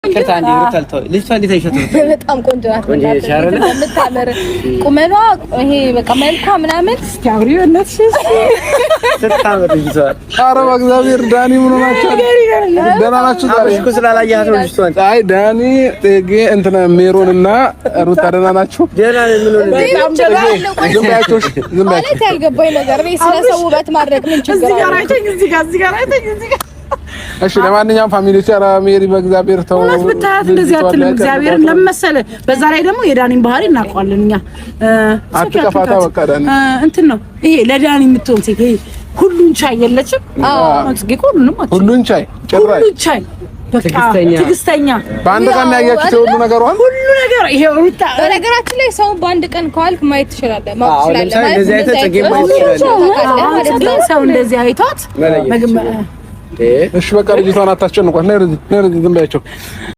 ይቅርታ አንዴ ሩታልተው ልጅቷ እንዴት አይሸቱም? በጣም ቆንጆ ናት። የምታምር ቁመኗ ይሄ በቃ መልኳ ምናምን ስታውሪ ወነሽ ስታምር ልጅቷ። ኧረ በእግዚአብሔር ዳኒ ምን ሆናችሁ? ደህና ናችሁ? ዛሬ እኮ ስላላየሃት ነው ልጅቷን። አይ ዳኒ ጥጌ እንትና ሜሮንና ሩታ ደህና ናችሁ? ደህና ነን። ምን ሆነ? ዝም ብያችሁ ማለት ያልገባኝ ነገር ነው። ስለሰው ውበት ማድረግ ምን ችግር አለ? እዚህ ጋር እሺ ለማንኛውም ፋሚሊዎች ኧረ ሜሪ በእግዚአብሔር ተው። እውነት ብታያት እንደዚህ አትልም። እግዚአብሔርን ለመሰለ በዛ ላይ ደግሞ የዳኒን ባህሪ እናውቀዋለን እኛ። አትከፋታ በቃ ዳኒ እንትን ነው ይሄ ለዳኒ የምትሆን ሴት ይሄ ሁሉን ቻይ የለችም። ሁሉን ቻይ ጭራሽ ሁሉን ቻይ ትዕግስተኛ በአንድ ቀን ያያችሁት ሁሉ ነገሯን ሁሉ ነገር ይሄ ሩታ። በነገራችን ላይ ሰው በአንድ ቀን ከዋልክ ማየት ትችላለህ፣ ማወቅ ትችላለህ። ሰው እንደዚህ አይቷት እሺ በቃ ልጅቷን አታስጨንቋት። ነይ ዝም በያቸው።